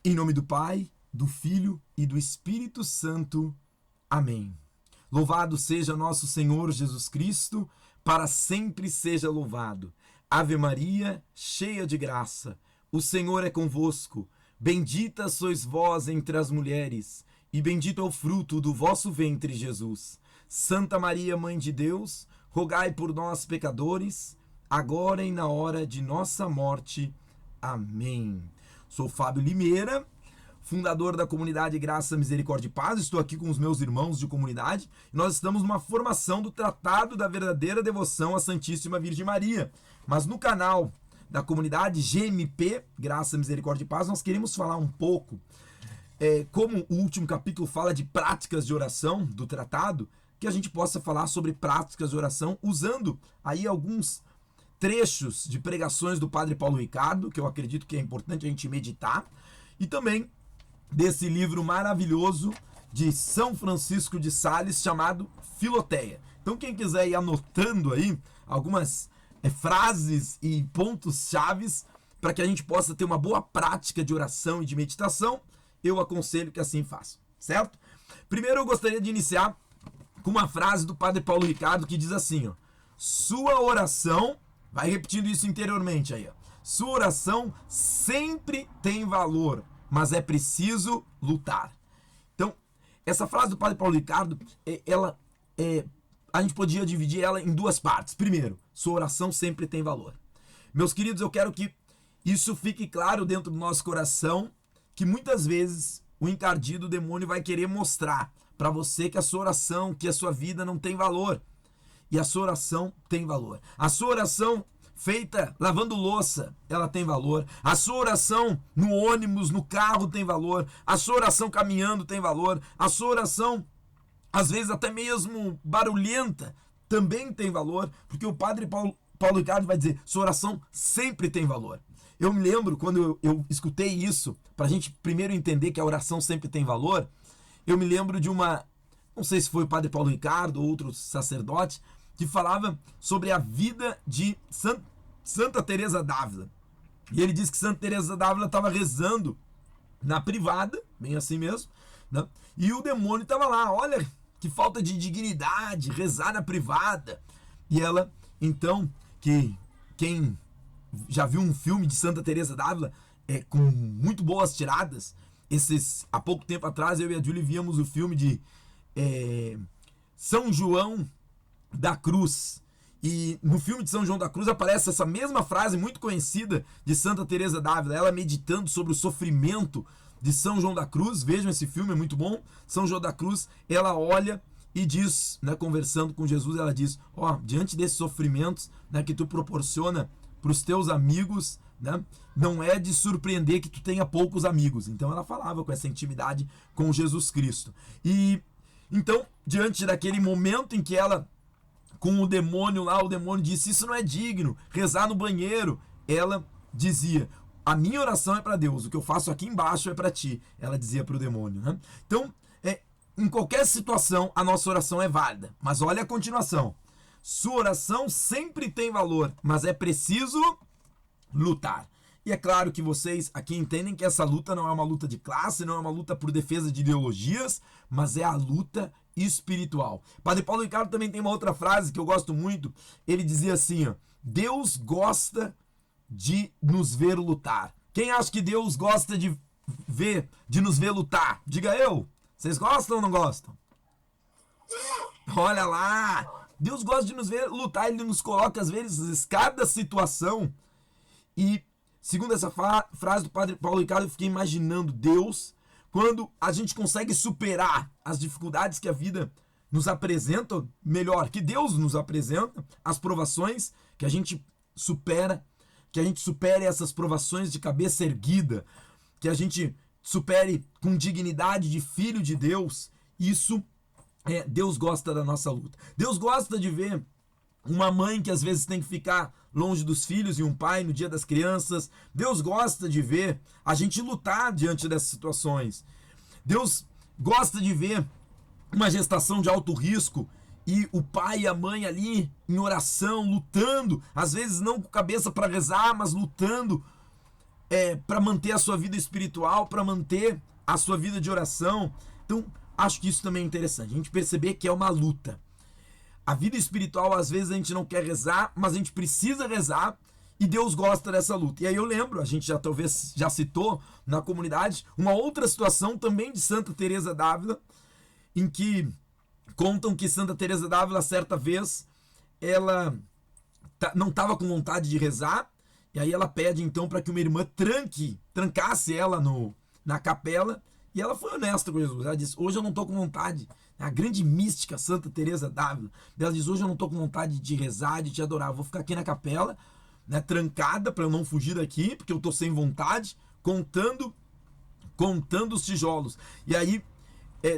Em nome do Pai, do Filho e do Espírito Santo. Amém. Louvado seja nosso Senhor Jesus Cristo, para sempre seja louvado. Ave Maria, cheia de graça, o Senhor é convosco. Bendita sois vós entre as mulheres, e bendito é o fruto do vosso ventre, Jesus. Santa Maria, Mãe de Deus, rogai por nós, pecadores, agora e na hora de nossa morte. Amém. Sou Fábio Limeira, fundador da comunidade Graça, Misericórdia e Paz. Estou aqui com os meus irmãos de comunidade. Nós estamos numa formação do Tratado da Verdadeira Devoção à Santíssima Virgem Maria. Mas no canal da comunidade GMP, Graça, Misericórdia e Paz, nós queremos falar um pouco, como o último capítulo fala de práticas de oração do tratado, que a gente possa falar sobre práticas de oração usando aí alguns trechos de pregações do Padre Paulo Ricardo, que eu acredito que é importante a gente meditar, e também desse livro maravilhoso de São Francisco de Sales, chamado Filoteia. Então quem quiser ir anotando aí algumas frases e pontos chaves para que a gente possa ter uma boa prática de oração e de meditação, eu aconselho que assim faça, certo? Primeiro eu gostaria de iniciar com uma frase do Padre Paulo Ricardo que diz assim, ó: sua oração, vai repetindo isso interiormente aí, ó, sua oração sempre tem valor, mas é preciso lutar. Então, essa frase do Padre Paulo Ricardo, a gente podia dividir ela em duas partes. Primeiro, sua oração sempre tem valor. Meus queridos, eu quero que isso fique claro dentro do nosso coração, que muitas vezes o encardido, o demônio, vai querer mostrar para você que a sua oração, que a sua vida não tem valor. E a sua oração tem valor. A sua oração feita lavando louça, ela tem valor. A sua oração no ônibus, no carro tem valor. A sua oração caminhando tem valor. A sua oração, às vezes até mesmo barulhenta, também tem valor. Porque o Padre Paulo Ricardo vai dizer, sua oração sempre tem valor. Eu me lembro quando eu escutei isso, para a gente primeiro entender que a oração sempre tem valor, eu me lembro de não sei se foi o Padre Paulo Ricardo ou outro sacerdote, que falava sobre a vida de Santa Teresa d'Ávila. E ele disse que Santa Teresa d'Ávila estava rezando na privada, bem assim mesmo, né? E o demônio estava lá, olha que falta de dignidade, rezar na privada. E ela, então, quem já viu um filme de Santa Teresa d'Ávila, com muito boas tiradas, há pouco tempo atrás eu e a Julie víamos o filme de São João da Cruz, e no filme de São João da Cruz aparece essa mesma frase muito conhecida de Santa Teresa d'Ávila, ela meditando sobre o sofrimento de São João da Cruz. Vejam esse filme, é muito bom. São João da Cruz, ela olha e diz, né, conversando com Jesus, ela diz, diante desses sofrimentos, né, que tu proporciona para os teus amigos, né, não é de surpreender que tu tenha poucos amigos. Então ela falava com essa intimidade com Jesus Cristo. E então, diante daquele momento em que ela, com o demônio lá, o demônio disse, isso não é digno, rezar no banheiro, ela dizia, a minha oração é para Deus, o que eu faço aqui embaixo é para ti, ela dizia para o demônio, né? Então, em qualquer situação, a nossa oração é válida, mas olha a continuação, sua oração sempre tem valor, mas é preciso lutar. E é claro que vocês aqui entendem que essa luta não é uma luta de classe, não é uma luta por defesa de ideologias, mas é a luta espiritual. Padre Paulo Ricardo também tem uma outra frase que eu gosto muito. Ele dizia assim, ó, Deus gosta de nos ver lutar. Quem acha que Deus gosta de nos ver lutar? Diga eu. Vocês gostam ou não gostam? Olha lá. Deus gosta de nos ver lutar. Ele nos coloca às vezes cada situação. E segundo essa frase do Padre Paulo Ricardo, eu fiquei imaginando Deus, quando a gente consegue superar as dificuldades que a vida nos apresenta, melhor, que Deus nos apresenta, as provações, que a gente supere essas provações de cabeça erguida, que a gente supere com dignidade de filho de Deus. Isso, Deus gosta da nossa luta. Deus gosta de ver uma mãe que às vezes tem que ficar longe dos filhos e um pai no dia das crianças. Deus gosta de ver a gente lutar diante dessas situações. Deus gosta de ver uma gestação de alto risco e o pai e a mãe ali em oração, lutando, às vezes não com cabeça para rezar, mas lutando para manter a sua vida espiritual, para manter a sua vida de oração. Então, acho que isso também é interessante, a gente perceber que é uma luta. A vida espiritual, às vezes a gente não quer rezar, mas a gente precisa rezar, e Deus gosta dessa luta. E aí eu lembro, a gente já talvez já citou na comunidade, uma outra situação também de Santa Teresa d'Ávila, em que contam que Santa Teresa d'Ávila, certa vez, ela não estava com vontade de rezar, e aí ela pede então para que uma irmã trancasse ela na capela, e ela foi honesta com Jesus. Ela disse: hoje eu não estou com vontade. A grande mística Santa Teresa d'Ávila, ela diz: hoje eu não estou com vontade de rezar, de te adorar, eu vou ficar aqui na capela, né, trancada, para eu não fugir daqui, porque eu estou sem vontade, contando os tijolos. E aí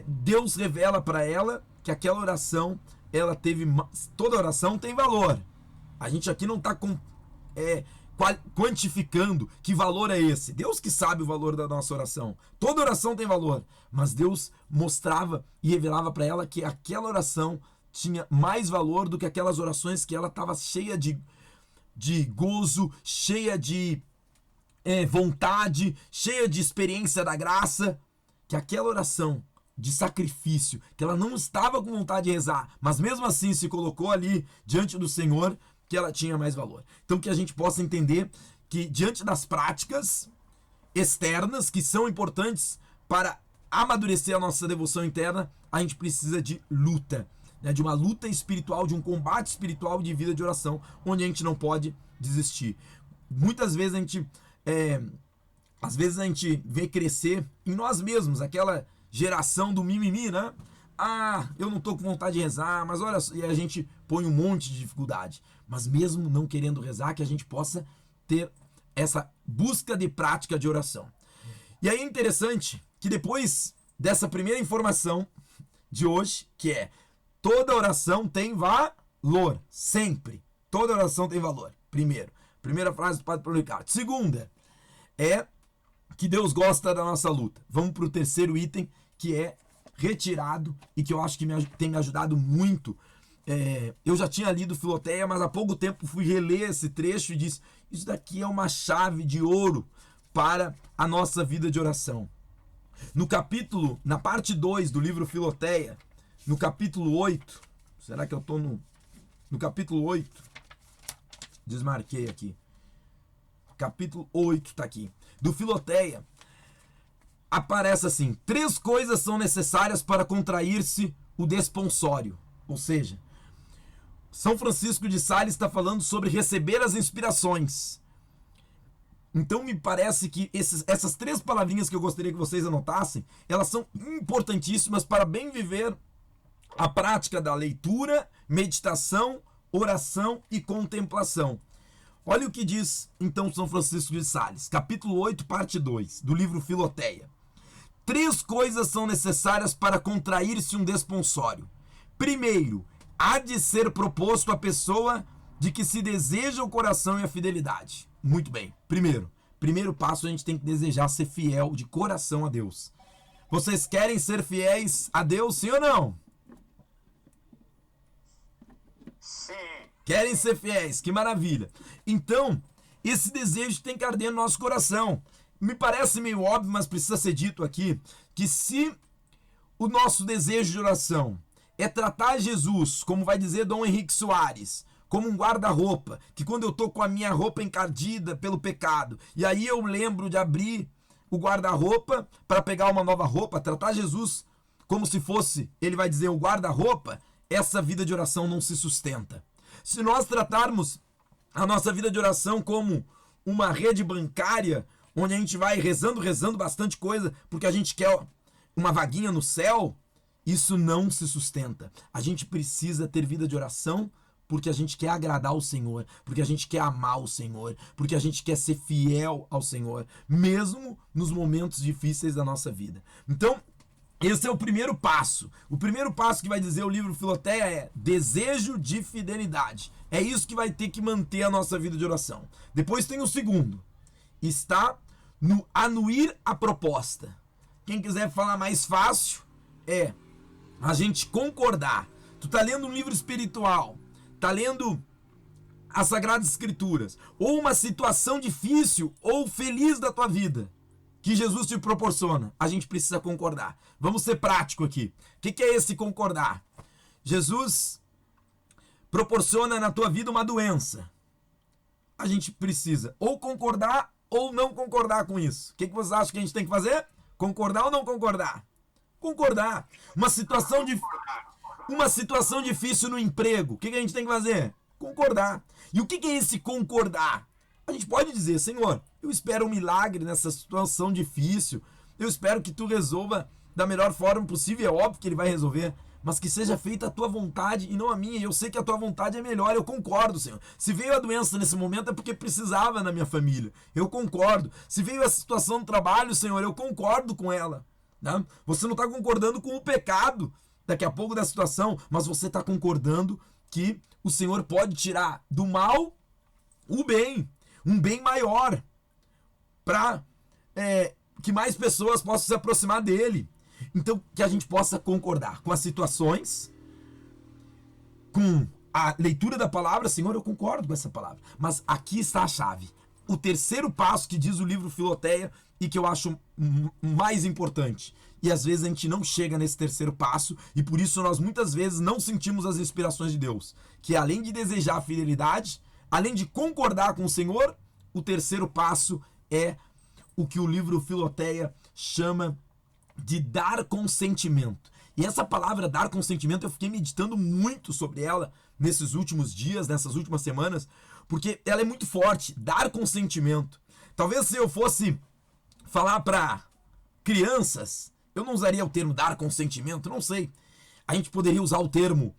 Deus revela para ela que aquela oração, ela teve, toda oração tem valor. A gente aqui não está quantificando que valor é esse. Deus que sabe o valor da nossa oração. Toda oração tem valor, mas Deus mostrava e revelava para ela que aquela oração tinha mais valor do que aquelas orações que ela estava cheia de gozo, cheia de vontade, cheia de experiência da graça, que aquela oração de sacrifício, que ela não estava com vontade de rezar, mas mesmo assim se colocou ali diante do Senhor, que ela tinha mais valor. Então que a gente possa entender que diante das práticas externas, que são importantes para amadurecer a nossa devoção interna, a gente precisa de luta, né? De uma luta espiritual, de um combate espiritual de vida de oração, onde a gente não pode desistir. Muitas vezes a gente vê crescer em nós mesmos aquela geração do mimimi, né? Eu não tô com vontade de rezar, mas olha, e a gente põe um monte de dificuldade. Mas mesmo não querendo rezar, que a gente possa ter essa busca de prática de oração. E aí é interessante que depois dessa primeira informação de hoje, que é: toda oração tem valor, sempre. Toda oração tem valor. Primeira frase do Padre Paulo Ricardo. Segunda, é que Deus gosta da nossa luta. Vamos para o terceiro item, que é retirado e que eu acho que tem me ajudado muito. Eu já tinha lido Filoteia, mas há pouco tempo fui reler esse trecho e disse: isso daqui é uma chave de ouro para a nossa vida de oração. Na parte 2 do livro Filoteia, no capítulo 8, será que eu estou no capítulo 8? Desmarquei aqui. Capítulo 8 está aqui. Do Filoteia, aparece assim: 3 coisas são necessárias para contrair-se o desponsório. Ou seja, São Francisco de Sales está falando sobre receber as inspirações. Então me parece que essas 3 palavrinhas que eu gostaria que vocês anotassem, elas são importantíssimas para bem viver a prática da leitura, meditação, oração e contemplação. Olha o que diz então São Francisco de Sales, capítulo 8, parte 2, do livro Filoteia. 3 coisas são necessárias para contrair-se um desponsório. Primeiro, há de ser proposto à pessoa de que se deseja o coração e a fidelidade. Muito bem. Primeiro passo, a gente tem que desejar ser fiel de coração a Deus. Vocês querem ser fiéis a Deus, sim ou não? Sim. Querem ser fiéis, que maravilha. Então, esse desejo tem que arder no nosso coração. Me parece meio óbvio, mas precisa ser dito aqui, que se o nosso desejo de oração é tratar Jesus, como vai dizer Dom Henrique Soares, como um guarda-roupa, que quando eu tô com a minha roupa encardida pelo pecado, e aí eu lembro de abrir o guarda-roupa para pegar uma nova roupa, tratar Jesus como se fosse, ele vai dizer, o guarda-roupa, essa vida de oração não se sustenta. Se nós tratarmos a nossa vida de oração como uma rede bancária, onde a gente vai rezando bastante coisa, porque a gente quer uma vaguinha no céu, isso não se sustenta. A gente precisa ter vida de oração porque a gente quer agradar o Senhor, porque a gente quer amar o Senhor, porque a gente quer ser fiel ao Senhor, mesmo nos momentos difíceis da nossa vida. Então, esse é o primeiro passo. O primeiro passo que vai dizer o livro Filoteia é desejo de fidelidade. É isso que vai ter que manter a nossa vida de oração. Depois tem o segundo. Está no anuir a proposta. Quem quiser falar mais fácil, é a gente concordar. Tu tá lendo um livro espiritual, tá lendo as Sagradas Escrituras, ou uma situação difícil ou feliz da tua vida, que Jesus te proporciona, a gente precisa concordar. Vamos ser prático aqui. O que é esse concordar? Jesus proporciona na tua vida uma doença. A gente precisa ou concordar ou não concordar com isso. O que vocês acham que a gente tem que fazer? Concordar ou não concordar? Concordar. Uma situação difícil no emprego. O que a gente tem que fazer? Concordar. E o que é esse concordar? A gente pode dizer, Senhor, eu espero um milagre nessa situação difícil. Eu espero que tu resolva da melhor forma possível. É óbvio que ele vai resolver. Mas que seja feita a tua vontade e não a minha. Eu sei que a tua vontade é melhor, eu concordo, Senhor. Se veio a doença nesse momento é porque precisava na minha família. Eu concordo. Se veio a situação do trabalho, Senhor, eu concordo com ela. Né? Você não está concordando com o pecado daqui a pouco da situação, mas você está concordando que o Senhor pode tirar do mal o bem, um bem maior, para que mais pessoas possam se aproximar dele. Então, que a gente possa concordar com as situações, com a leitura da palavra. Senhor, eu concordo com essa palavra. Mas aqui está a chave. O terceiro passo que diz o livro Filoteia e que eu acho mais importante. E às vezes a gente não chega nesse terceiro passo e por isso nós muitas vezes não sentimos as inspirações de Deus. Que além de desejar a fidelidade, além de concordar com o Senhor, o terceiro passo é o que o livro Filoteia chama de dar consentimento. E essa palavra dar consentimento, eu fiquei meditando muito sobre ela nesses últimos dias, nessas últimas semanas, porque ela é muito forte. Dar consentimento. Talvez se eu fosse falar para crianças, eu não usaria o termo dar consentimento, não sei. A gente poderia usar o termo,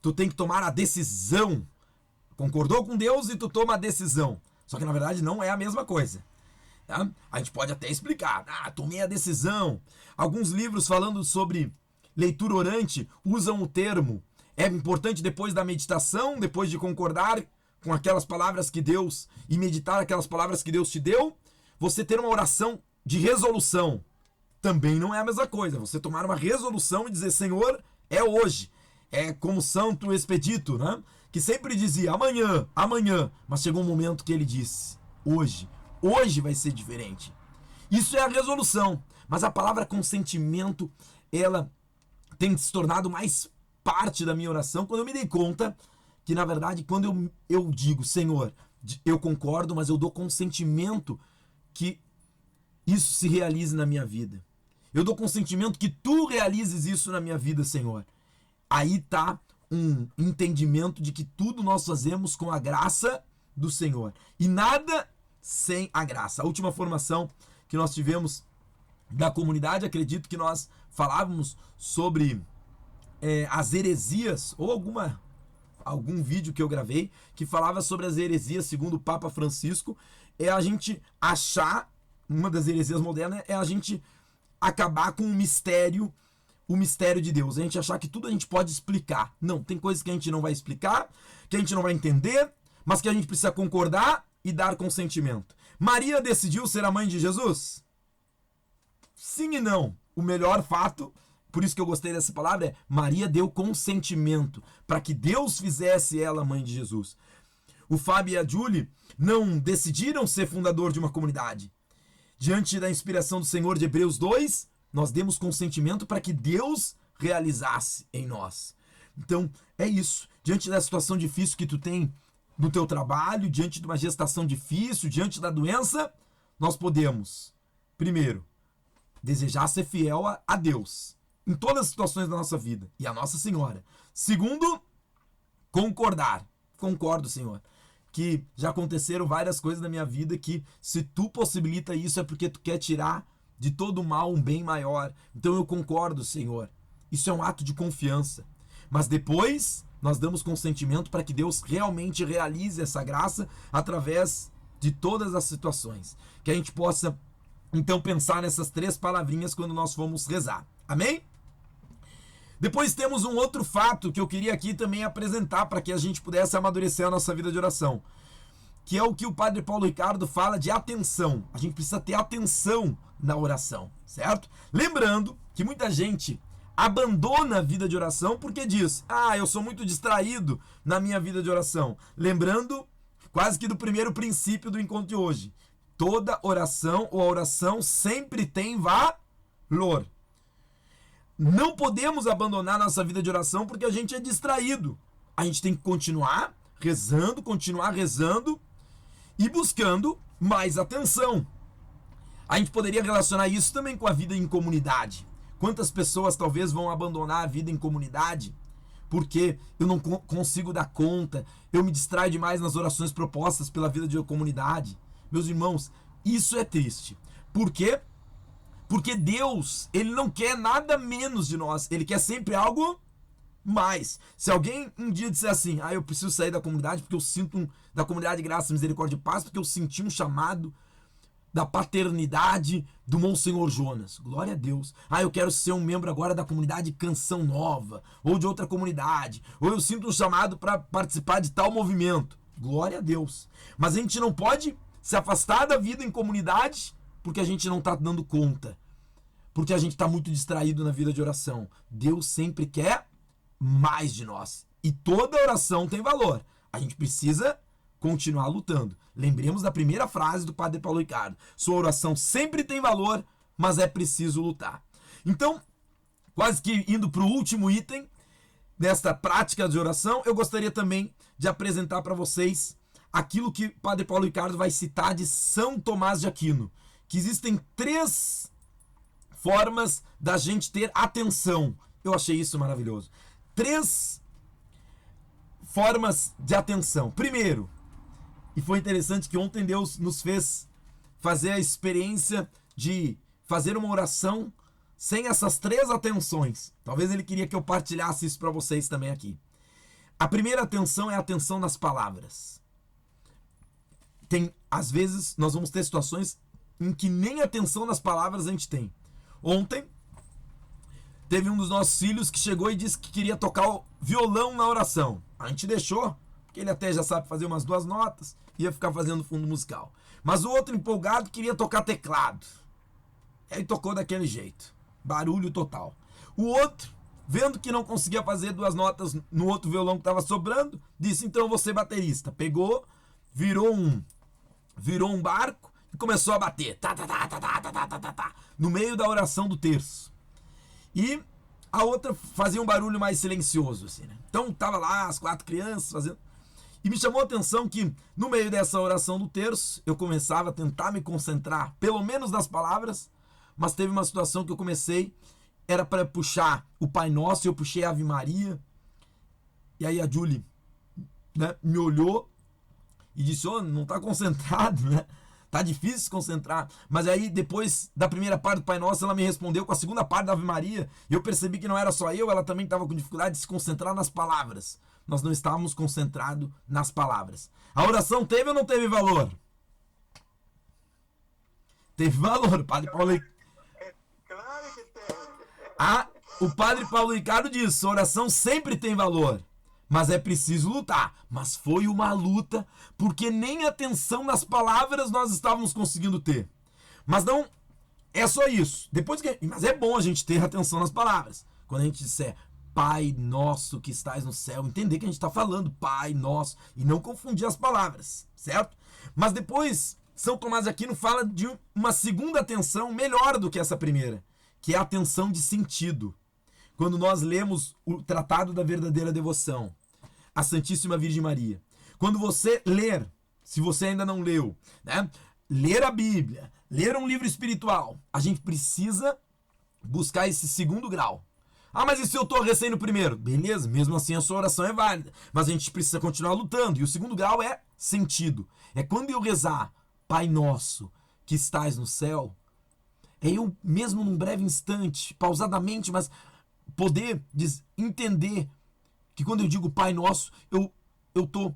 tu tem que tomar a decisão. Concordou com Deus e tu toma a decisão. Só que na verdade não é a mesma coisa. Tá? A gente pode até explicar. Tomei a decisão. Alguns livros falando sobre leitura orante usam o termo. É importante depois da meditação, depois de concordar com aquelas palavras que Deus e meditar aquelas palavras que Deus te deu, você ter uma oração de resolução. Também não é a mesma coisa. Você tomar uma resolução e dizer, Senhor, é hoje. É como Santo Expedito, né? Que sempre dizia amanhã, amanhã. Mas chegou um momento que ele disse, hoje. Hoje vai ser diferente. Isso é a resolução. Mas a palavra consentimento, ela tem se tornado mais parte da minha oração quando eu me dei conta que, na verdade, quando eu digo, Senhor, eu concordo, mas eu dou consentimento que isso se realize na minha vida. Eu dou consentimento que tu realizes isso na minha vida, Senhor. Aí está um entendimento de que tudo nós fazemos com a graça do Senhor. E nada sem a graça. A última formação que nós tivemos da comunidade, acredito que nós falávamos sobre as heresias, ou algum vídeo que eu gravei, que falava sobre as heresias segundo o Papa Francisco. É a gente achar, uma das heresias modernas é a gente acabar com o mistério de Deus. A gente achar que tudo a gente pode explicar. Não, tem coisas que a gente não vai explicar, que a gente não vai entender, mas que a gente precisa concordar e dar consentimento. Maria decidiu ser a mãe de Jesus? Sim e não. O melhor fato, por isso que eu gostei dessa palavra, é Maria deu consentimento para que Deus fizesse ela mãe de Jesus. O Fábio e a Julie não decidiram ser fundador de uma comunidade. Diante da inspiração do Senhor de Hebreus 2, nós demos consentimento para que Deus realizasse em nós. Então, é isso. Diante da situação difícil que tu tem no teu trabalho, diante de uma gestação difícil, diante da doença, nós podemos, primeiro, desejar ser fiel a Deus em todas as situações da nossa vida e a Nossa Senhora. Segundo, concordar. Concordo, Senhor, que já aconteceram várias coisas na minha vida que se tu possibilita isso é porque tu quer tirar de todo mal um bem maior. Então eu concordo, Senhor. Isso é um ato de confiança. Mas depois nós damos consentimento para que Deus realmente realize essa graça através de todas as situações. Que a gente possa, então, pensar nessas 3 palavrinhas quando nós formos rezar. Amém? Depois temos um outro fato que eu queria aqui também apresentar para que a gente pudesse amadurecer a nossa vida de oração. Que é o que o Padre Paulo Ricardo fala de atenção. A gente precisa ter atenção na oração, certo? Lembrando que muita gente abandona a vida de oração porque diz: eu sou muito distraído na minha vida de oração. Lembrando quase que do primeiro princípio do encontro de hoje: toda oração ou a oração sempre tem valor. Não podemos abandonar nossa vida de oração porque a gente é distraído. A gente tem que continuar rezando e buscando mais atenção. A gente poderia relacionar isso também com a vida em comunidade. Quantas pessoas talvez vão abandonar a vida em comunidade porque eu não consigo dar conta, eu me distraio demais nas orações propostas pela vida de comunidade. Meus irmãos, isso é triste. Por quê? Porque Deus, Ele não quer nada menos de nós. Ele quer sempre algo mais. Se alguém um dia disser assim: eu preciso sair da comunidade porque eu sinto da comunidade Graça, Misericórdia e Paz, porque eu senti um chamado da paternidade do Monsenhor Jonas. Glória a Deus. Eu quero ser um membro agora da comunidade Canção Nova, ou de outra comunidade, ou eu sinto um chamado para participar de tal movimento. Glória a Deus. Mas a gente não pode se afastar da vida em comunidade porque a gente não está dando conta, porque a gente está muito distraído na vida de oração. Deus sempre quer mais de nós. E toda oração tem valor. A gente precisa continuar lutando. Lembremos da primeira frase do Padre Paulo Ricardo: sua oração sempre tem valor, mas é preciso lutar. Então, quase que indo para o último item desta prática de oração, eu gostaria também de apresentar para vocês aquilo que o Padre Paulo Ricardo vai citar de São Tomás de Aquino, que existem 3 formas da gente ter atenção. Eu achei isso maravilhoso. 3 formas de atenção. Primeiro, e foi interessante que ontem Deus nos fez fazer a experiência de fazer uma oração sem essas 3 atenções. Talvez Ele queria que eu partilhasse isso para vocês também aqui. A primeira atenção é a atenção nas palavras. Às vezes, nós vamos ter situações em que nem atenção nas palavras a gente tem. Ontem, teve um dos nossos filhos que chegou e disse que queria tocar o violão na oração. A gente deixou, porque ele até já sabe fazer umas 2 notas, ia ficar fazendo fundo musical. Mas o outro empolgado queria tocar teclado. Ele tocou daquele jeito, barulho total. O outro, vendo que não conseguia fazer 2 notas no outro violão que estava sobrando, disse: então eu vou ser baterista. Pegou, virou um barco e começou a bater no meio da oração do terço. E a outra fazia um barulho mais silencioso, assim, né? Então tava lá as 4 crianças fazendo. E me chamou a atenção que no meio dessa oração do terço eu começava a tentar me concentrar, pelo menos nas palavras, mas teve uma situação que eu comecei, era para puxar o Pai Nosso, e eu puxei a Ave Maria. E aí a Julie, né, me olhou e disse: não tá concentrado, né? Tá difícil se concentrar. Mas aí, depois da primeira parte do Pai Nosso, ela me respondeu com a segunda parte da Ave Maria. E eu percebi que não era só eu, ela também estava com dificuldade de se concentrar nas palavras. Nós não estávamos concentrados nas palavras. A oração teve ou não teve valor? Teve valor. Padre Paulo... Claro que teve. O Padre Paulo Ricardo disse: a oração sempre tem valor, mas é preciso lutar. Mas foi uma luta, porque nem atenção nas palavras nós estávamos conseguindo ter. Mas não é só isso. Mas é bom a gente ter atenção nas palavras. Quando a gente disser Pai Nosso que estás no céu, entender que a gente está falando Pai Nosso e não confundir as palavras, certo? Mas depois, São Tomás de Aquino fala de uma segunda atenção melhor do que essa primeira, que é a atenção de sentido. Quando nós lemos o Tratado da Verdadeira Devoção, a Santíssima Virgem Maria, quando você ler, se você ainda não leu, né, ler a Bíblia, ler um livro espiritual, a gente precisa buscar esse segundo grau. Mas e se eu estou recém no primeiro? Beleza, mesmo assim a sua oração é válida, mas a gente precisa continuar lutando. E o segundo grau é sentido. É quando eu rezar Pai Nosso que estás no céu, é eu mesmo num breve instante, pausadamente, mas poder entender que quando eu digo Pai Nosso, eu estou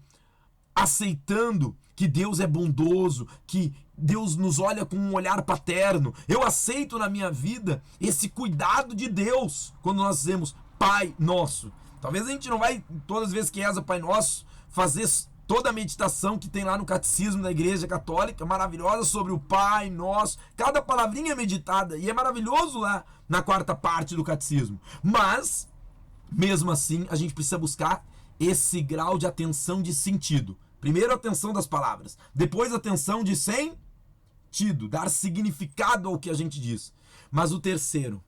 aceitando que Deus é bondoso, que Deus nos olha com um olhar paterno. Eu aceito na minha vida esse cuidado de Deus quando nós dizemos Pai Nosso. Talvez a gente não vai, todas as vezes que reza Pai Nosso, fazer toda a meditação que tem lá no Catecismo da Igreja Católica, maravilhosa, sobre o Pai Nosso. Cada palavrinha é meditada e é maravilhoso lá na 4ª parte do Catecismo. Mas, mesmo assim, a gente precisa buscar esse grau de atenção de sentido. Primeiro a atenção das palavras, depois a atenção de sentido, dar significado ao que a gente diz. Mas o terceiro,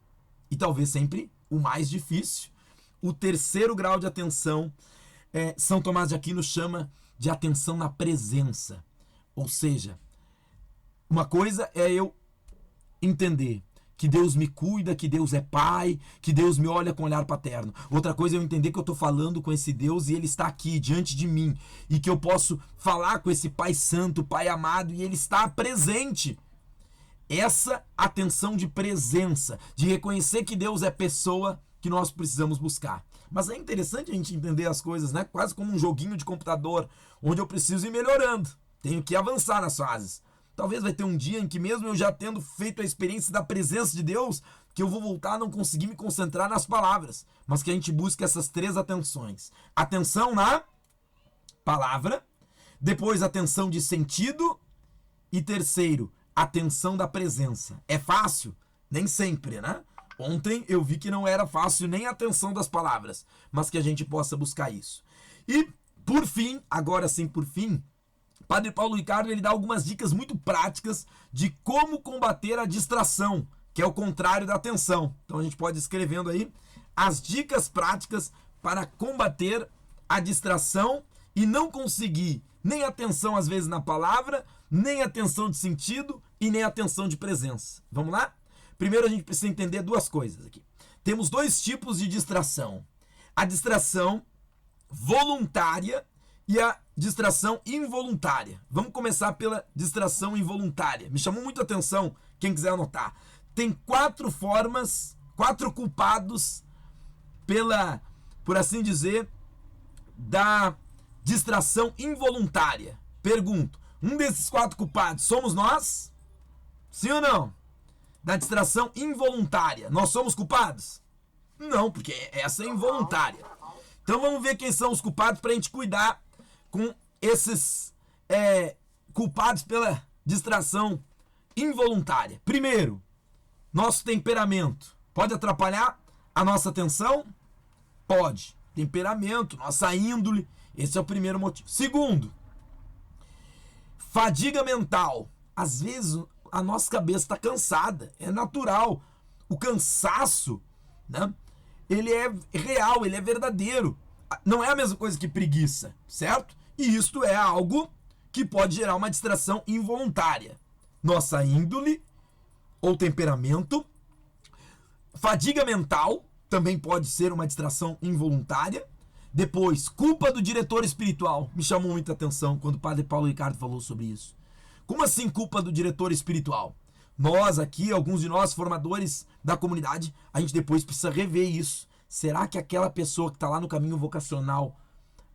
e talvez sempre o mais difícil, o terceiro grau de atenção, São Tomás de Aquino chama de atenção na presença. Ou seja, uma coisa é eu entender que Deus me cuida, que Deus é Pai, que Deus me olha com olhar paterno. Outra coisa é eu entender que eu estou falando com esse Deus e Ele está aqui, diante de mim, e que eu posso falar com esse Pai Santo, Pai amado, e Ele está presente. Essa atenção de presença, de reconhecer que Deus é pessoa, que nós precisamos buscar. Mas é interessante a gente entender as coisas, né? Quase como um joguinho de computador, onde eu preciso ir melhorando. Tenho que avançar nas fases. Talvez vai ter um dia em que, mesmo eu já tendo feito a experiência da presença de Deus, que eu vou voltar a não conseguir me concentrar nas palavras. Mas que a gente busque essas 3 atenções. Atenção na palavra, depois atenção de sentido e terceiro, atenção da presença. É fácil? Nem sempre, né? Ontem eu vi que não era fácil nem a atenção das palavras, mas que a gente possa buscar isso. E, por fim, agora sim, por fim, Padre Paulo Ricardo, ele dá algumas dicas muito práticas de como combater a distração, que é o contrário da atenção. Então a gente pode ir escrevendo aí as dicas práticas para combater a distração e não conseguir nem atenção às vezes na palavra, nem atenção de sentido e nem atenção de presença. Vamos lá? Primeiro a gente precisa entender 2 coisas aqui. Temos 2 tipos de distração. A distração voluntária e a distração involuntária. Vamos começar pela distração involuntária. Me chamou muito a atenção, quem quiser anotar. Tem 4 formas, 4 culpados por assim dizer, da distração involuntária. Pergunto, um desses 4 culpados somos nós? Sim ou não? Da distração involuntária, nós somos culpados? Não, porque essa é involuntária. Então vamos ver quem são os culpados para a gente cuidar com esses culpados pela distração involuntária. Primeiro, nosso temperamento. Pode atrapalhar a nossa atenção? Pode. Temperamento, nossa índole, esse é o primeiro motivo. Segundo, fadiga mental. Às vezes a nossa cabeça está cansada, é natural. O cansaço, né? Ele é real, ele é verdadeiro. Não é a mesma coisa que preguiça, certo? E isto é algo que pode gerar uma distração involuntária. Nossa índole ou temperamento. Fadiga mental também pode ser uma distração involuntária. Depois, culpa do diretor espiritual. Me chamou muita atenção quando o Padre Paulo Ricardo falou sobre isso. Como assim culpa do diretor espiritual? Nós aqui, alguns de nós, formadores da comunidade, a gente depois precisa rever isso. Será que aquela pessoa que está lá no caminho vocacional,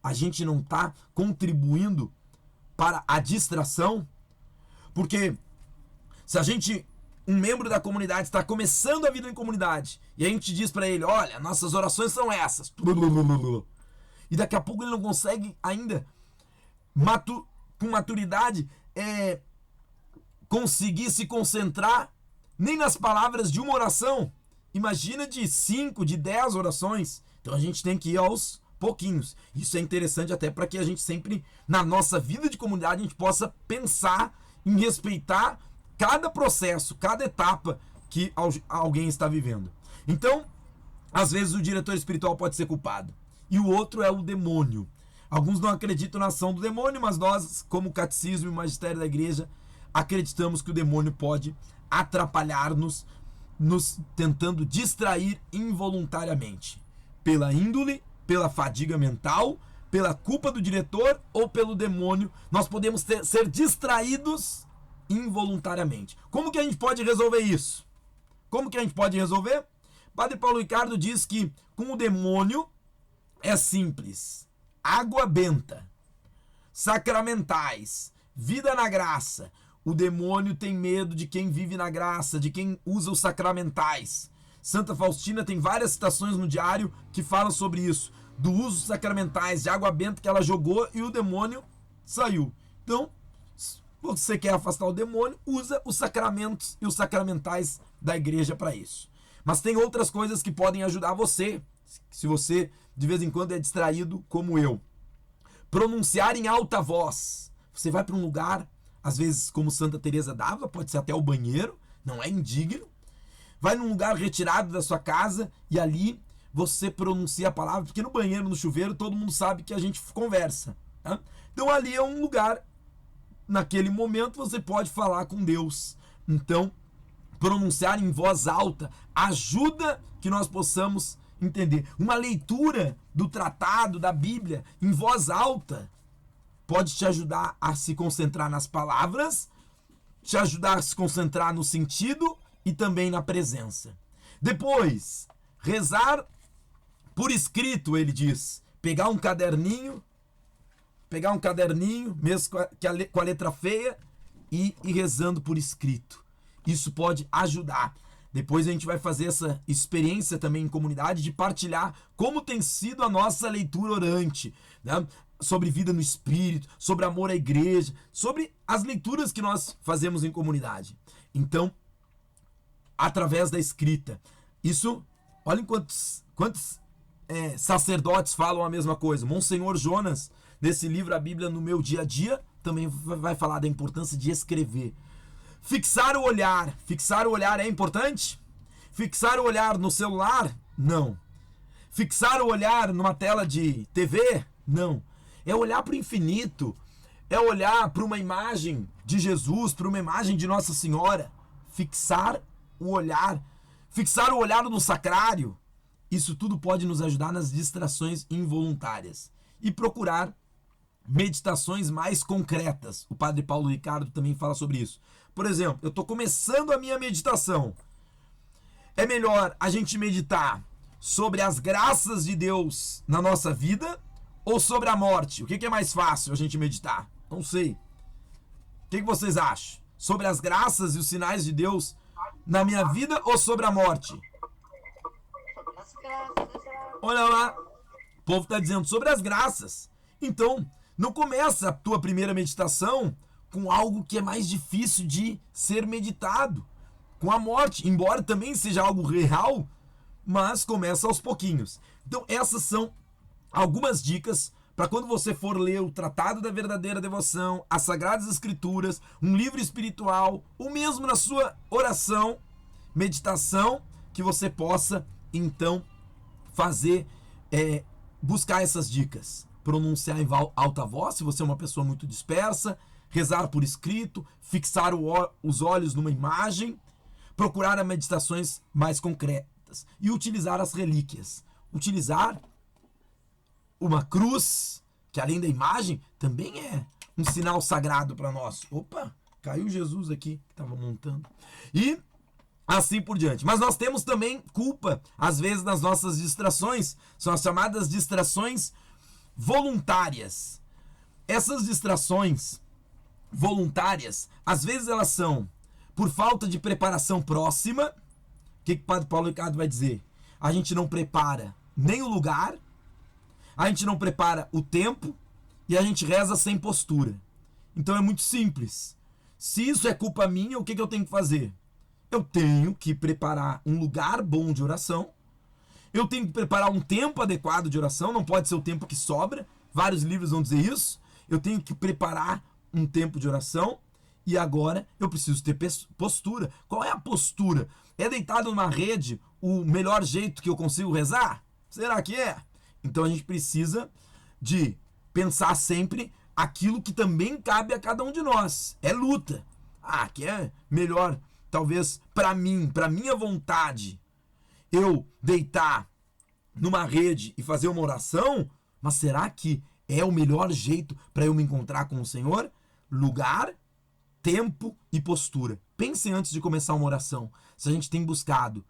a gente não está contribuindo para a distração? Porque se um membro da comunidade está começando a vida em comunidade, e a gente diz para ele, olha, nossas orações são essas, e daqui a pouco ele não consegue ainda, com maturidade, conseguir se concentrar nem nas palavras de uma oração. Imagina de 5, de 10 orações. Então a gente tem que ir aos pouquinhos. Isso é interessante até para que a gente sempre, na nossa vida de comunidade, a gente possa pensar em respeitar cada processo, cada etapa que alguém está vivendo. Então, às vezes o diretor espiritual pode ser culpado. E o outro é o demônio. Alguns não acreditam na ação do demônio, mas nós, como catecismo e magistério da igreja, acreditamos que o demônio pode atrapalhar-nos, nos tentando distrair involuntariamente. Pela índole, pela fadiga mental, pela culpa do diretor ou pelo demônio, nós podemos ser distraídos involuntariamente. Como que a gente pode resolver isso? Como que a gente pode resolver? Padre Paulo Ricardo diz que com o demônio é simples. Água benta, sacramentais, vida na graça. O demônio tem medo de quem vive na graça, de quem usa os sacramentais. Santa Faustina tem várias citações no diário que falam sobre isso. do uso dos sacramentais, de água benta que ela jogou e o demônio saiu. Então, se você quer afastar o demônio, usa os sacramentos e os sacramentais da igreja para isso. Mas tem outras coisas que podem ajudar você, se você de vez em quando é distraído como eu. Pronunciar em alta voz. Você vai para um lugar, às vezes como Santa Teresa d'Ávila, pode ser até o banheiro, não é indigno. Vai num lugar retirado da sua casa e ali você pronuncia a palavra, porque no banheiro, no chuveiro, todo mundo sabe que a gente conversa. Tá? Então ali é um lugar, naquele momento você pode falar com Deus. Então, pronunciar em voz alta ajuda que nós possamos entender. Uma leitura do tratado, da Bíblia, em voz alta, pode te ajudar a se concentrar nas palavras, te ajudar a se concentrar no sentido e também na presença. Depois, rezar por escrito, ele diz. Pegar um caderninho, mesmo com a letra feia, e ir rezando por escrito. Isso pode ajudar. Depois a gente vai fazer essa experiência também em comunidade de partilhar como tem sido a nossa leitura orante, né? Sobre vida no espírito, sobre amor à igreja, sobre as leituras que nós fazemos em comunidade. Então, através da escrita. Isso, olhem quantos sacerdotes falam a mesma coisa. Monsenhor Jonas, nesse livro A Bíblia no Meu Dia a Dia, também vai falar da importância de escrever. Fixar o olhar. Fixar o olhar é importante? Fixar o olhar no celular? Não. Fixar o olhar numa tela de TV? Não. É olhar para o infinito. É olhar para uma imagem de Jesus, para uma imagem de Nossa Senhora. Fixar o olhar. Fixar o olhar no sacrário. Isso tudo pode nos ajudar nas distrações involuntárias. E procurar meditações mais concretas. O padre Paulo Ricardo também fala sobre isso. Por exemplo, eu estou começando a minha meditação. É melhor a gente meditar sobre as graças de Deus na nossa vida ou sobre a morte? O que é mais fácil a gente meditar? Não sei. O que vocês acham? Sobre as graças e os sinais de Deus na minha vida ou sobre a morte? Olha lá. O povo está dizendo sobre as graças. Então, não começa a tua primeira meditação com algo que é mais difícil de ser meditado, com a morte, embora também seja algo real, mas começa aos pouquinhos. Então essas são algumas dicas para quando você for ler o Tratado da Verdadeira Devoção, as Sagradas Escrituras, um livro espiritual, ou mesmo na sua oração, meditação, que você possa então fazer, buscar essas dicas. Pronunciar em alta voz, se você é uma pessoa muito dispersa, rezar por escrito, fixar os olhos numa imagem, procurar meditações mais concretas e utilizar as relíquias. Utilizar uma cruz, que além da imagem, também é um sinal sagrado para nós. Opa, caiu Jesus aqui, que estava montando. E assim por diante. Mas nós temos também culpa, às vezes, nas nossas distrações. São as chamadas distrações voluntárias. Essas distrações voluntárias, às vezes elas são por falta de preparação próxima. O que o Padre Paulo Ricardo vai dizer? A gente não prepara nem o lugar, a gente não prepara o tempo e a gente reza sem postura. Então é muito simples. Se isso é culpa minha, o que eu tenho que fazer? Eu tenho que preparar um lugar bom de oração. Eu tenho que preparar um tempo adequado de oração, não pode ser o tempo que sobra. Vários livros vão dizer isso. Eu tenho que preparar um tempo de oração e agora eu preciso ter postura. Qual é a postura? É deitado numa rede o melhor jeito que eu consigo rezar? Será que é? Então a gente precisa de pensar sempre aquilo que também cabe a cada um de nós. É luta. Que é melhor, talvez para mim, para minha vontade, eu deitar numa rede e fazer uma oração, mas será que é o melhor jeito para eu me encontrar com o Senhor? Lugar, tempo e postura. Pensem antes de começar uma oração, se a gente tem buscado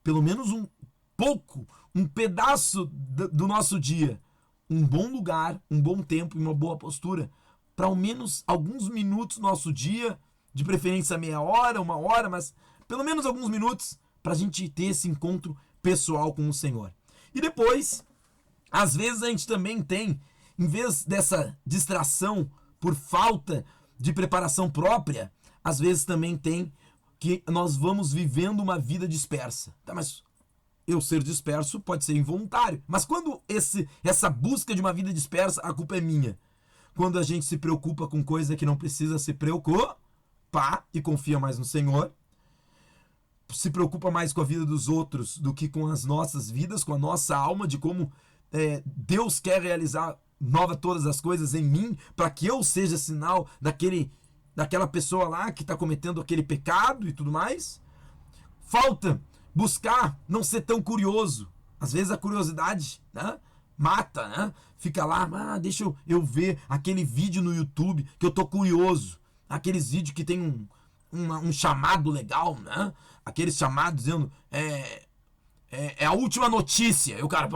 pelo menos um pedaço do nosso dia, um bom lugar, um bom tempo e uma boa postura, para ao menos alguns minutos do nosso dia, de preferência meia hora, uma hora, mas pelo menos alguns minutos, para a gente ter esse encontro pessoal com o Senhor. E depois, Às vezes a gente também tem, em vez dessa distração por falta de preparação própria, às vezes também tem que nós vamos vivendo uma vida dispersa. Tá, mas eu ser disperso pode ser involuntário. Mas quando essa busca de uma vida dispersa, a culpa é minha. Quando a gente se preocupa com coisa que não precisa se preocupar e confia mais no Senhor, se preocupa mais com a vida dos outros do que com as nossas vidas, com a nossa alma, de como Deus quer realizar todas as coisas em mim, para que eu seja sinal daquela pessoa lá que está cometendo aquele pecado e tudo mais. Falta buscar não ser tão curioso. Às vezes a curiosidade, né, mata, né? Fica lá, deixa eu ver aquele vídeo no YouTube que eu tô curioso. Aqueles vídeos que tem um chamado legal, né? Aqueles chamados dizendo é a última notícia. E o cara,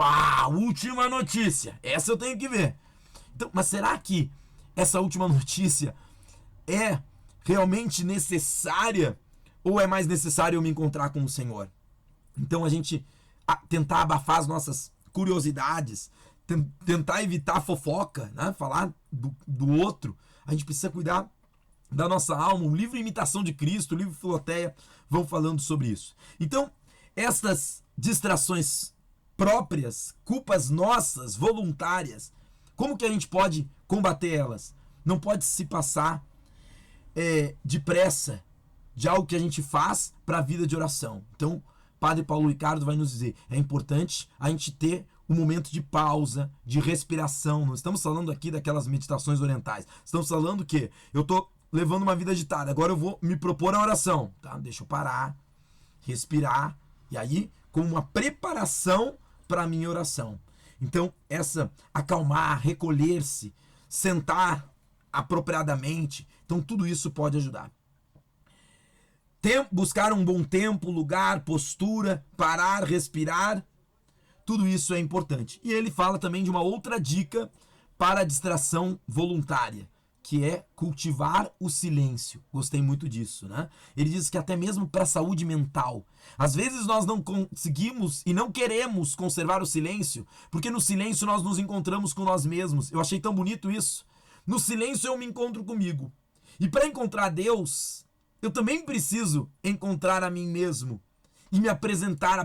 última notícia. Essa eu tenho que ver. Então, mas será que essa última notícia é realmente necessária? Ou é mais necessário eu me encontrar com o Senhor? Então a gente tentar abafar as nossas curiosidades, tentar evitar a fofoca, né? Falar do outro. A gente precisa cuidar da nossa alma. O livro Imitação de Cristo, o livro Filoteia, vão falando sobre isso. Então, essas distrações próprias, culpas nossas, voluntárias, como que a gente pode combater elas? Não pode se passar depressa de algo que a gente faz para a vida de oração. Então, Padre Paulo Ricardo vai nos dizer, é importante a gente ter um momento de pausa, de respiração. Não estamos falando aqui daquelas meditações orientais. Estamos falando que eu estou levando uma vida agitada, agora eu vou me propor a oração. Tá? Deixa eu parar, respirar, e aí, com uma preparação para a minha oração. Então, acalmar, recolher-se, sentar apropriadamente, então tudo isso pode ajudar. Buscar um bom tempo, lugar, postura, parar, respirar, tudo isso é importante. E ele fala também de uma outra dica para a distração voluntária, que é cultivar o silêncio. Gostei muito disso, né? Ele diz que até mesmo para a saúde mental. Às vezes nós não conseguimos e não queremos conservar o silêncio, porque no silêncio nós nos encontramos com nós mesmos. Eu achei tão bonito isso. No silêncio eu me encontro comigo. E para encontrar Deus, eu também preciso encontrar a mim mesmo e me apresentar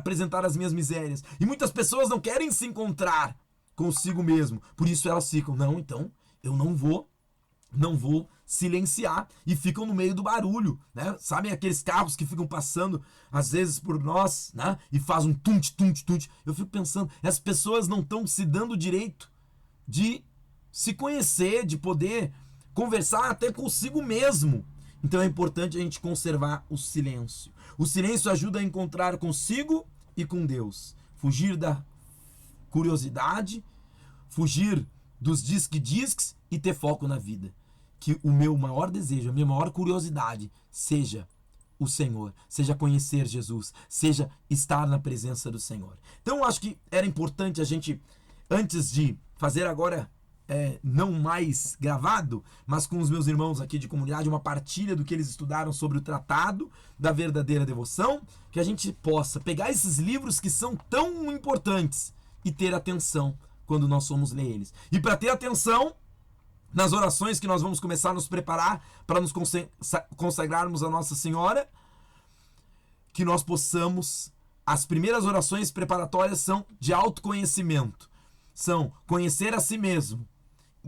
as minhas misérias. E muitas pessoas não querem se encontrar consigo mesmo. Por isso elas ficam, não, então eu não vou silenciar, e ficam no meio do barulho, né? Sabem aqueles carros que ficam passando às vezes por nós, né? E faz um tunt, tunt, tunt. Eu fico pensando, as pessoas não estão se dando o direito de se conhecer, de poder conversar até consigo mesmo. Então é importante a gente conservar o silêncio. O silêncio ajuda a encontrar consigo e com Deus. Fugir da curiosidade, fugir dos disques e ter foco na vida. Que o meu maior desejo, a minha maior curiosidade seja o Senhor, seja conhecer Jesus, seja estar na presença do Senhor. Então eu acho que era importante a gente, antes de fazer agora, não mais gravado, mas com os meus irmãos aqui de comunidade, uma partilha do que eles estudaram sobre o Tratado da Verdadeira Devoção, que a gente possa pegar esses livros que são tão importantes e ter atenção quando nós formos ler eles. E para ter atenção nas orações que nós vamos começar a nos preparar para nos consagrarmos a Nossa Senhora, que nós possamos, as primeiras orações preparatórias são de autoconhecimento, são conhecer a si mesmo,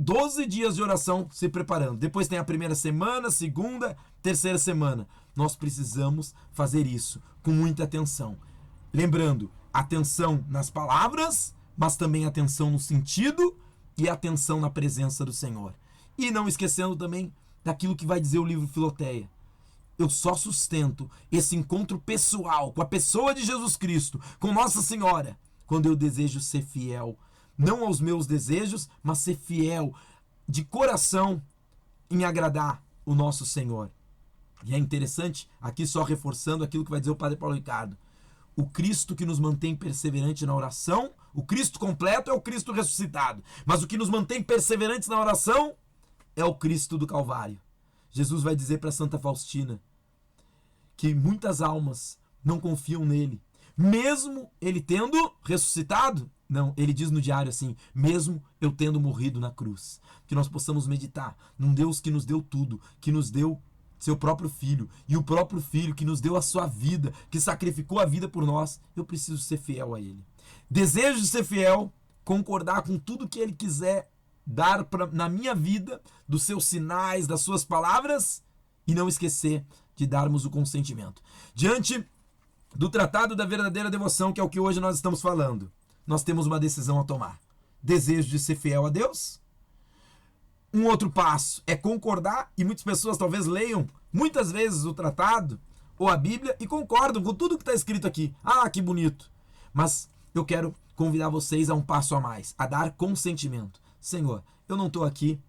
12 dias de oração se preparando, depois tem a primeira semana, segunda, terceira semana, nós precisamos fazer isso com muita atenção, lembrando, atenção nas palavras, mas também atenção no sentido e atenção na presença do Senhor. E não esquecendo também daquilo que vai dizer o livro Filoteia. Eu só sustento esse encontro pessoal com a pessoa de Jesus Cristo, com Nossa Senhora, quando eu desejo ser fiel, não aos meus desejos, mas ser fiel de coração em agradar o nosso Senhor. E é interessante, aqui só reforçando aquilo que vai dizer o Padre Paulo Ricardo, o Cristo que nos mantém perseverante na oração, o Cristo completo é o Cristo ressuscitado, mas o que nos mantém perseverantes na oração é o Cristo do Calvário. Jesus vai dizer para Santa Faustina que muitas almas não confiam nele, mesmo ele tendo ressuscitado? Não, ele diz no diário assim, mesmo eu tendo morrido na cruz. Que nós possamos meditar num Deus que nos deu tudo, que nos deu seu próprio filho, e o próprio filho que nos deu a sua vida, que sacrificou a vida por nós. Eu preciso ser fiel a ele. Desejo ser fiel, concordar com tudo que ele quiser dar na minha vida, dos seus sinais, das suas palavras, e não esquecer de darmos o consentimento. Diante do tratado da verdadeira devoção, que é o que hoje nós estamos falando, nós temos uma decisão a tomar. Desejo de ser fiel a Deus. Um outro passo é concordar, e muitas pessoas talvez leiam muitas vezes o tratado ou a Bíblia e concordam com tudo que está escrito aqui. Ah, que bonito! Mas eu quero convidar vocês a um passo a mais, a dar consentimento. Senhor, eu não estou aqui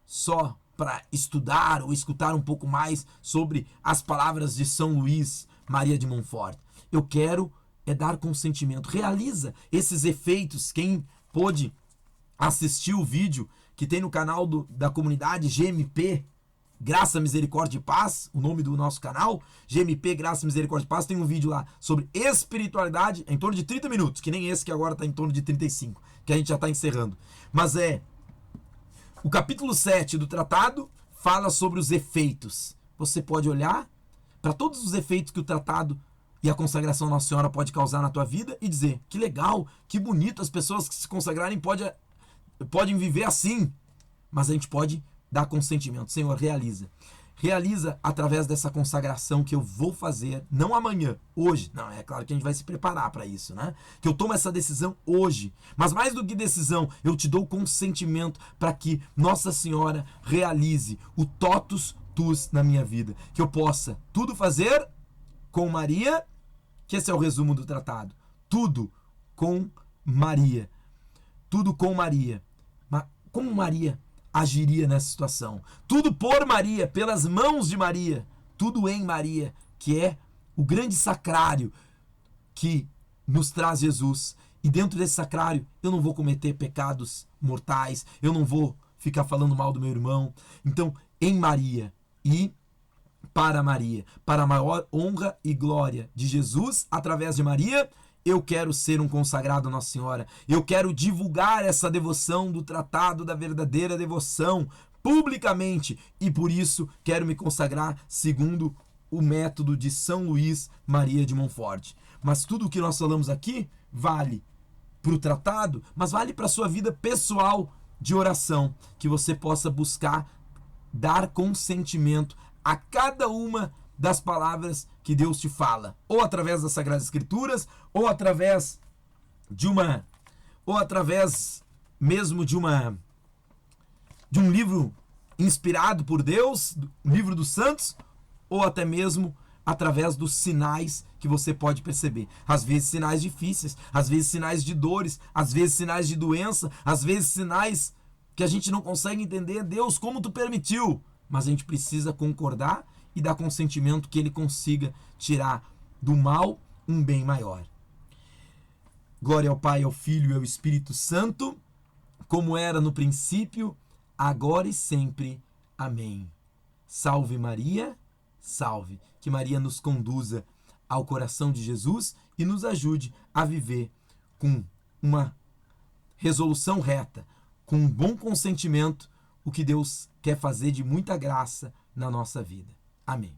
só para estudar ou escutar um pouco mais sobre as palavras de São Luís Maria de Montfort. Eu quero dar consentimento. Realiza esses efeitos. Quem pôde assistir o vídeo que tem no canal da comunidade GMP, Graça, Misericórdia e Paz, o nome do nosso canal, GMP, Graça, Misericórdia e Paz, tem um vídeo lá sobre espiritualidade, em torno de 30 minutos, que nem esse que agora está em torno de 35, que a gente já está encerrando. Mas o capítulo 7 do tratado fala sobre os efeitos. Você pode olhar para todos os efeitos que o tratado e a consagração Nossa Senhora pode causar na tua vida e dizer, que legal, que bonito, as pessoas que se consagrarem podem viver assim, mas a gente pode dar consentimento. Senhor, realiza através dessa consagração que eu vou fazer, não amanhã, hoje. Não, é claro que a gente vai se preparar para isso, né? Que eu tomo essa decisão hoje, mas mais do que decisão, eu te dou consentimento para que Nossa Senhora realize o totus tus na minha vida, que eu possa tudo fazer com Maria, que esse é o resumo do tratado, tudo com Maria. Tudo com Maria. Mas como Maria agiria nessa situação? Tudo por Maria, pelas mãos de Maria, tudo em Maria, que é o grande sacrário que nos traz Jesus. E dentro desse sacrário, eu não vou cometer pecados mortais, eu não vou ficar falando mal do meu irmão. Então, em Maria e para Maria, para a maior honra e glória de Jesus, através de Maria, eu quero ser um consagrado a Nossa Senhora. Eu quero divulgar essa devoção do tratado da verdadeira devoção publicamente. E por isso quero me consagrar segundo o método de São Luís Maria de Montfort. Mas tudo o que nós falamos aqui vale para o tratado, mas vale para a sua vida pessoal de oração. Que você possa buscar dar consentimento a cada uma das palavras que Deus te fala, ou através das Sagradas Escrituras, ou através mesmo de um livro inspirado por Deus, um livro dos santos, ou até mesmo através dos sinais que você pode perceber. Às vezes sinais difíceis, às vezes sinais de dores, às vezes sinais de doença, às vezes sinais que a gente não consegue entender. Deus, como tu permitiu? Mas a gente precisa concordar e dar consentimento que ele consiga tirar do mal um bem maior. Glória ao Pai, ao Filho e ao Espírito Santo, como era no princípio, agora e sempre. Amém. Salve Maria, salve. Que Maria nos conduza ao coração de Jesus e nos ajude a viver com uma resolução reta, com um bom consentimento, o que Deus quer fazer de muita graça na nossa vida. Amém.